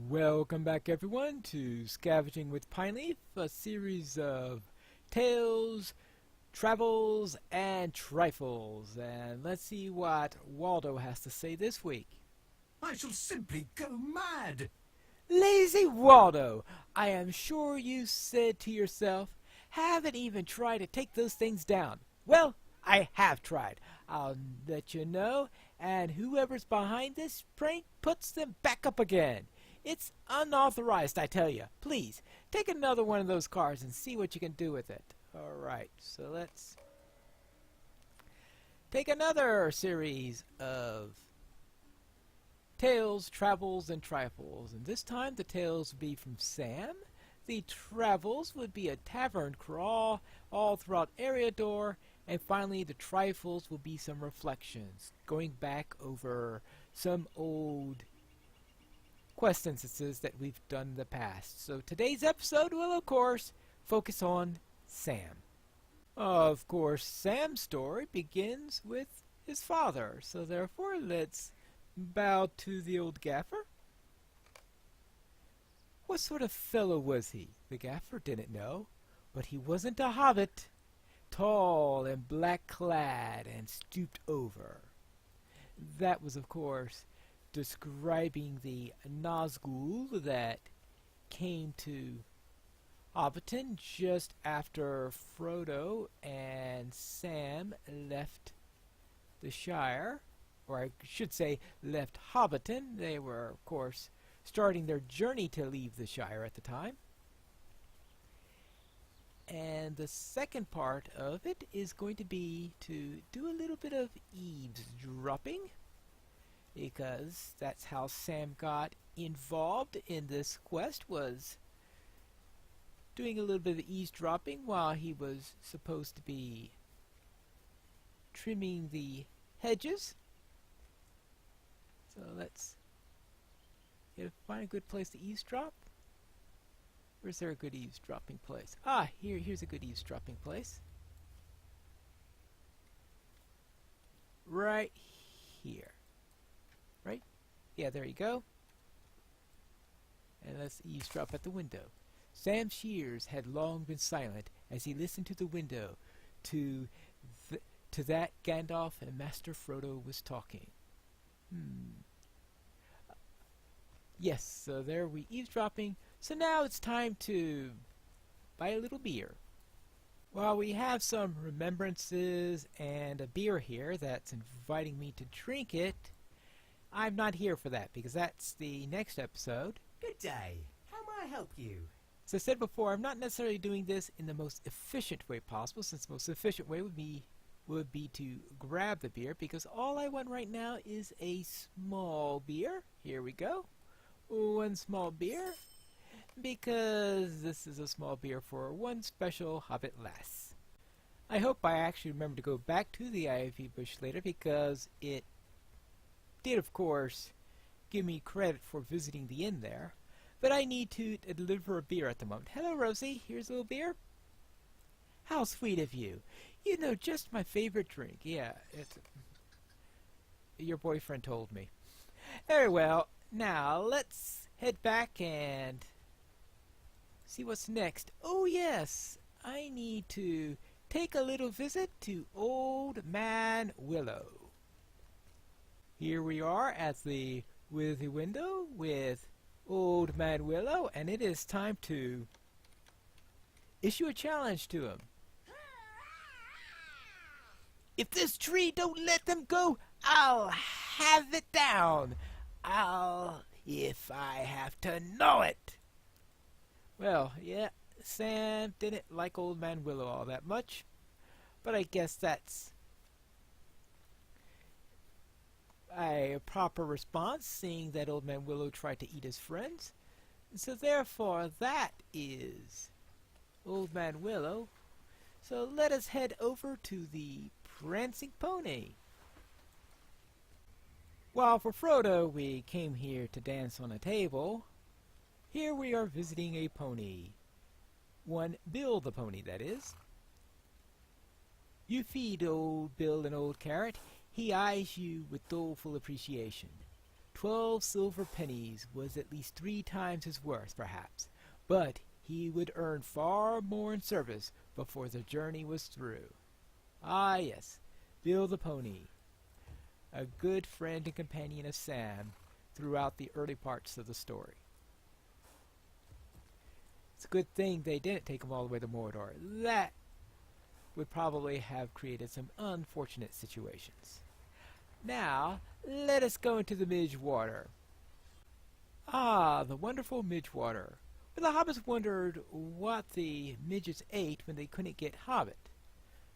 Welcome back everyone to Scavenging with Pineleaf, a series of tales, travels, and trifles. And let's see what Waldo has to say this week. I shall simply go mad! Lazy Waldo! I am sure you said to yourself, haven't even tried to take those things down. Well, I have tried. I'll let you know, and whoever's behind this prank puts them back up again. It's unauthorized, I tell you. Please, take another one of those cards and see what you can do with it. Alright, so let's take another series of tales, travels, and trifles. And this time the tales would be from Sam. The travels would be a tavern crawl all throughout Eriador. And finally, the trifles will be some reflections, going back over some old quest instances that we've done in the past. So today's episode will, of course, focus on Sam. Of course, Sam's story begins with his father. So therefore, let's bow to the old gaffer. What sort of fellow was he? The gaffer didn't know, but he wasn't a hobbit. Tall and black-clad and stooped over. That was, of course, describing the Nazgul that came to Hobbiton just after Frodo and Sam left the Shire, or I should say left Hobbiton. They were, of course, starting their journey to leave the Shire at the time. And the second part of it is going to be to do a little bit of eavesdropping, because that's how Sam got involved in this quest, was doing a little bit of eavesdropping while he was supposed to be trimming the hedges. So let's find a good place to eavesdrop. Where's there a good eavesdropping place? Ah, here's a good eavesdropping place. Right here. Right? Yeah, there you go. And let's eavesdrop at the window. Sam Shears had long been silent as he listened to the window to that Gandalf and Master Frodo was talking. Yes, so there we eavesdropping. So now it's time to buy a little beer. While we have some remembrances and a beer here that's inviting me to drink it, I'm not here for that because that's the next episode. Good day. How may I help you? As I said before, I'm not necessarily doing this in the most efficient way possible, since the most efficient way would be to grab the beer, because all I want right now is a small beer. Here we go. One small beer, because this is a small beer for one special Hobbit lass. I hope I actually remember to go back to the ivy bush later, because it did, of course, give me credit for visiting the inn there. But I need to deliver a beer at the moment. Hello, Rosie. Here's a little beer. How sweet of you. You know, just my favorite drink. Yeah, your boyfriend told me. Very well. Now, let's head back and see what's next. Oh, yes. I need to take a little visit to Old Man Willow. Here we are at the window with Old Man Willow, and it is time to issue a challenge to him. If this tree don't let them go, I'll have it down. If I have to know it. Well, yeah, Sam didn't like Old Man Willow all that much, but I guess that's a proper response, seeing that Old Man Willow tried to eat his friends. So therefore, that is Old Man Willow. So let us head over to the Prancing Pony. While for Frodo we came here to dance on a table, here we are visiting a pony. One Bill the pony, that is. You feed old Bill an old carrot. He eyes you with doleful appreciation. 12 silver pennies was at least 3 times his worth, perhaps, but he would earn far more in service before the journey was through. Ah, yes, Bill the pony, a good friend and companion of Sam throughout the early parts of the story. It's a good thing they didn't take him all the way to Mordor. That would probably have created some unfortunate situations. Now, let us go into the Midgewater. Ah, the wonderful Midgewater, where the hobbits wondered what the midgets ate when they couldn't get hobbit.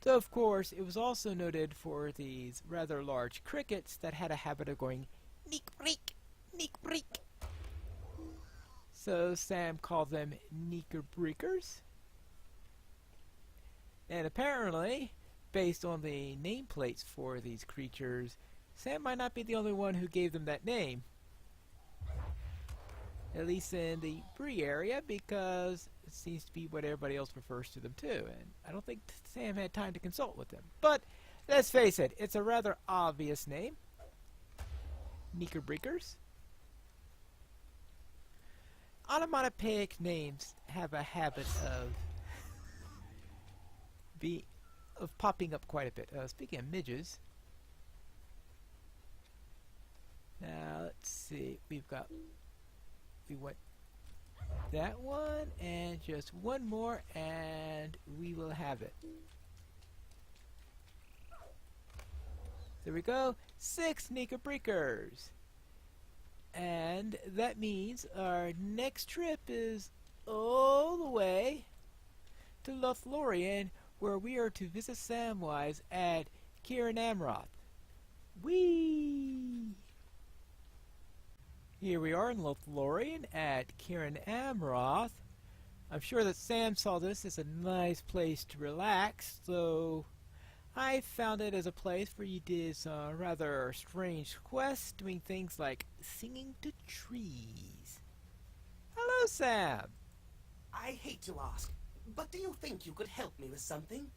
Though, of course, it was also noted for these rather large crickets that had a habit of going neek-break, neek-break. So Sam called them Knickerbreakers. And apparently, based on the nameplates for these creatures, Sam might not be the only one who gave them that name. At least in the Bree area, because it seems to be what everybody else refers to them too. And I don't think Sam had time to consult with them. But let's face it, it's a rather obvious name. Knickerbreakers. Onomatopoeic names have a habit of popping up quite a bit. Speaking of midges, now let's see. We want that one and just one more, and we will have it. There we go. 6 Knickerbreakers. And that means our next trip is all the way to Lothlorien, where we are to visit Samwise at Ciaran Amroth. Whee! Here we are in Lothlorien at Ciaran Amroth. I'm sure that Sam saw this as a nice place to relax, so I found it as a place where you did some rather strange quests, doing things like singing to trees. Hello, Sam! I hate to ask, but do you think you could help me with something?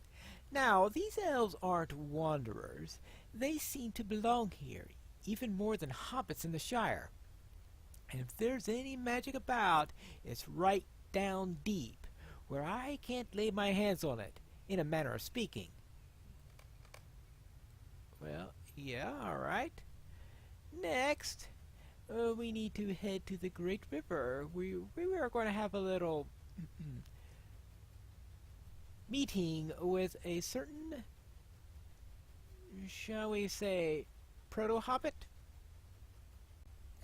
Now, these elves aren't wanderers. They seem to belong here, even more than hobbits in the Shire. And if there's any magic about, it's right down deep, where I can't lay my hands on it, in a manner of speaking. Well, yeah, alright. Next, we need to head to the Great River. We are going to have a little meeting with a certain, shall we say, proto-hobbit?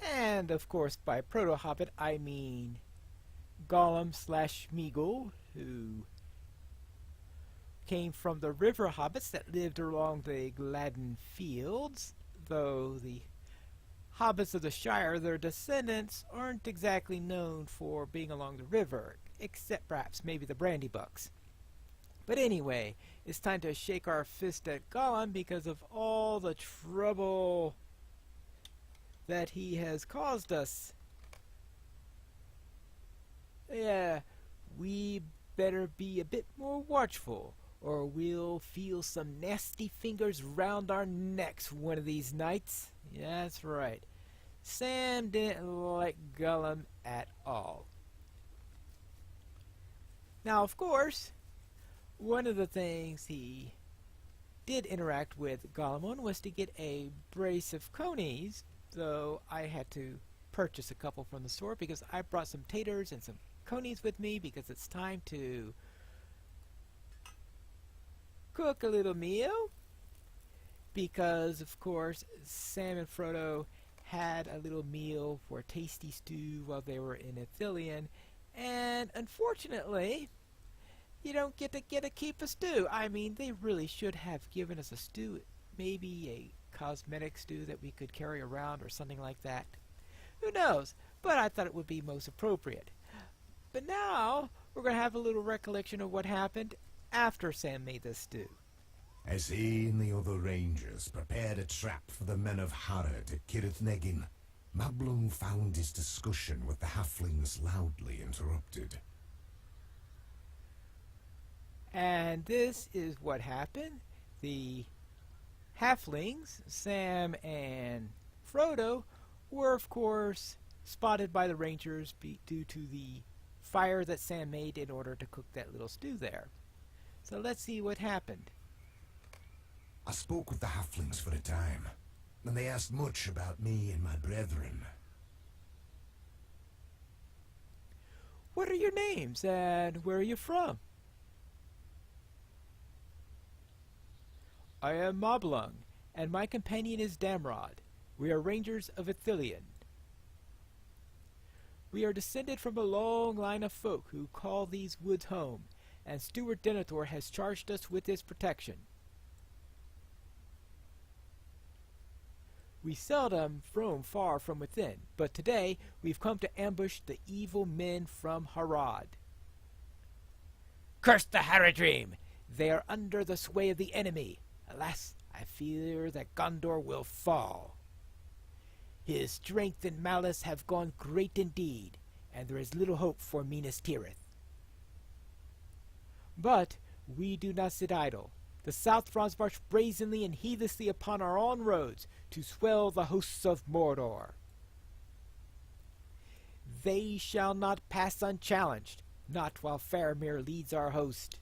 And, of course, by proto-hobbit, I mean Gollum/Smeagol, who came from the river hobbits that lived along the Gladden Fields, though the hobbits of the Shire, their descendants, aren't exactly known for being along the river, except perhaps maybe the Brandybucks. But anyway, it's time to shake our fist at Gollum because of all the trouble that he has caused us. Yeah, we better be a bit more watchful, or we'll feel some nasty fingers round our necks one of these nights. Yeah, that's right. Sam didn't like Gollum at all. Now, of course, one of the things he did interact with Gollum on was to get a brace of conies, though I had to purchase a couple from the store because I brought some taters and some conies with me because it's time to cook a little meal, because of course Sam and Frodo had a little meal for tasty stew while they were in Ithilien, and unfortunately you don't get to keep a stew. I mean, they really should have given us a stew, maybe a cosmetic stew that we could carry around or something like that. Who knows? But I thought it would be most appropriate. But now we're going to have a little recollection of what happened after Sam made this stew. As he and the other rangers prepared a trap for the men of Harrod at Cirith Negin, Mablung found his discussion with the halflings loudly interrupted. And this is what happened. The halflings, Sam and Frodo, were, of course, spotted by the Rangers due to the fire that Sam made in order to cook that little stew there. So let's see what happened. I spoke with the halflings for a time, and they asked much about me and my brethren. What are your names, and where are you from? I am Moblung, and my companion is Damrod. We are Rangers of Ithilien. We are descended from a long line of folk who call these woods home, and Steward Denethor has charged us with its protection. We seldom roam far from within, but today we've come to ambush the evil men from Harad. Curse the Haradrim! They are under the sway of the enemy. Alas, I fear that Gondor will fall. His strength and malice have gone great indeed, and there is little hope for Minas Tirith. But we do not sit idle. The Southrons march brazenly and heedlessly upon our own roads to swell the hosts of Mordor. They shall not pass unchallenged, not while Faramir leads our host.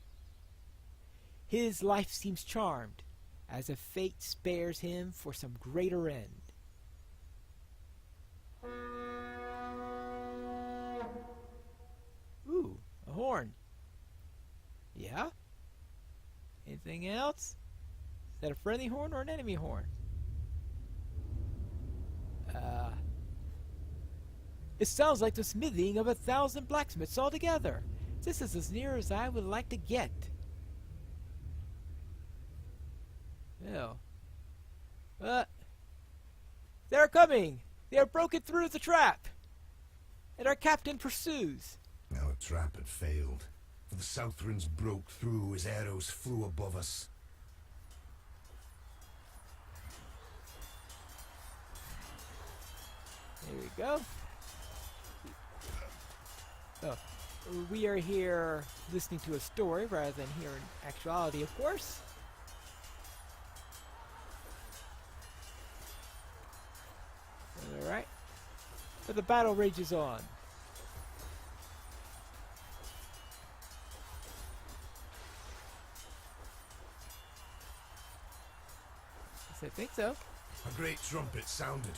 His life seems charmed, as if fate spares him for some greater end. Ooh, a horn. Yeah? Anything else? Is that a friendly horn or an enemy horn? It sounds like the smithing of 1,000 blacksmiths altogether. This is as near as I would like to get. Well, they're coming! They are broken through the trap! And our captain pursues. Our trap had failed, for the Southrons broke through as arrows flew above us. There we go. Oh, we are here listening to a story rather than here in actuality, of course. Alright. But the battle rages on. Yes, I think so. A great trumpet sounded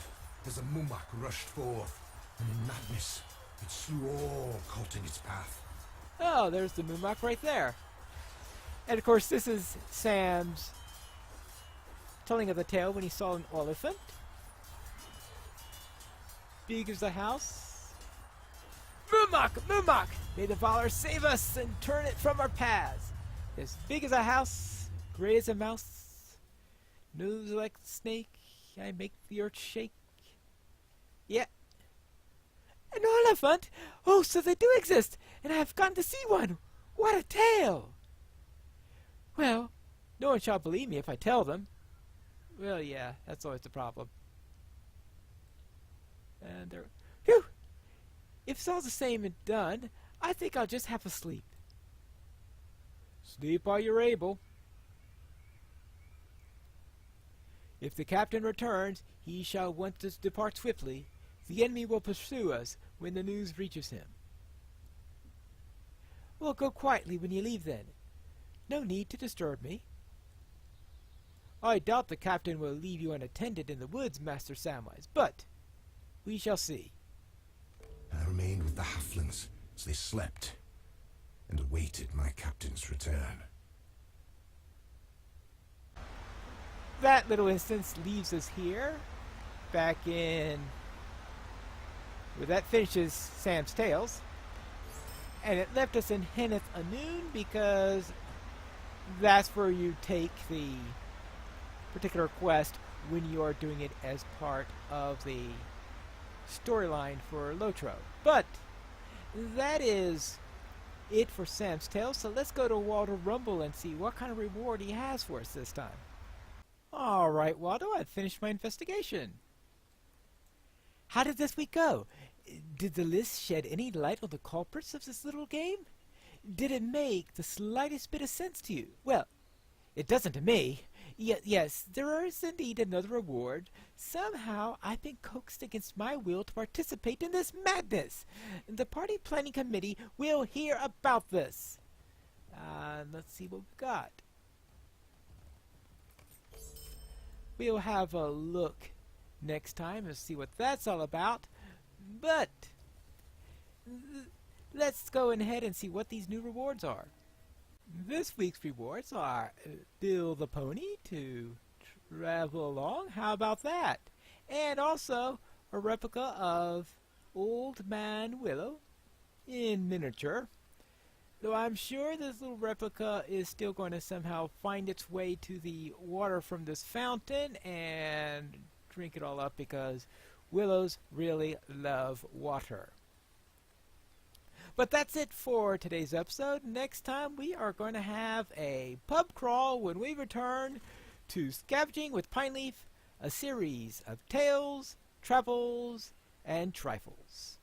as a mummak rushed forth, and in madness it slew all caught in its path. Oh, there's the Moonmark right there. And of course, this is Sam's telling of the tale when he saw an elephant. Big as a house. Moonmark! Moonmark! May the Valar save us and turn it from our paths. As big as a house, gray as a mouse, nose like a snake, I make the earth shake. Yeah. An elephant? Oh, so they do exist, and I have gone to see one. What a tale! Well, no one shall believe me if I tell them. Well, yeah, that's always the problem. And there... Phew! If it's all the same and done, I think I'll just have a sleep. Sleep while you're able. If the captain returns, he shall want us to depart swiftly. The enemy will pursue us when the news reaches him. Well, go quietly when you leave then. No need to disturb me. I doubt the captain will leave you unattended in the woods, Master Samwise, but we shall see. I remained with the halflings as they slept and awaited my captain's return. That little instance leaves us here, back in... Well, that finishes Sam's tales. And it left us in Henneth Anun because that's where you take the particular quest when you are doing it as part of the storyline for LOTRO. But that is it for Sam's tale, so let's go to Waldo Rumble and see what kind of reward he has for us this time. Alright, Waldo, I've finished my investigation. How did this week go? Did the list shed any light on the culprits of this little game? Did it make the slightest bit of sense to you? Well, it doesn't to me. Yes, there is indeed another reward. Somehow I've been coaxed against my will to participate in this madness. The party planning committee will hear about this. Let's see what we've got. We'll have a look next time and see what that's all about. But let's go ahead and see what these new rewards are. This week's rewards are Bill the Pony to travel along. How about that? And also a replica of Old Man Willow in miniature. Though I'm sure this little replica is still going to somehow find its way to the water from this fountain and drink it all up because willows really love water. But that's it for today's episode. Next time we are going to have a pub crawl when we return to Scavenging with Pineleaf, a series of tales, travels, and trifles.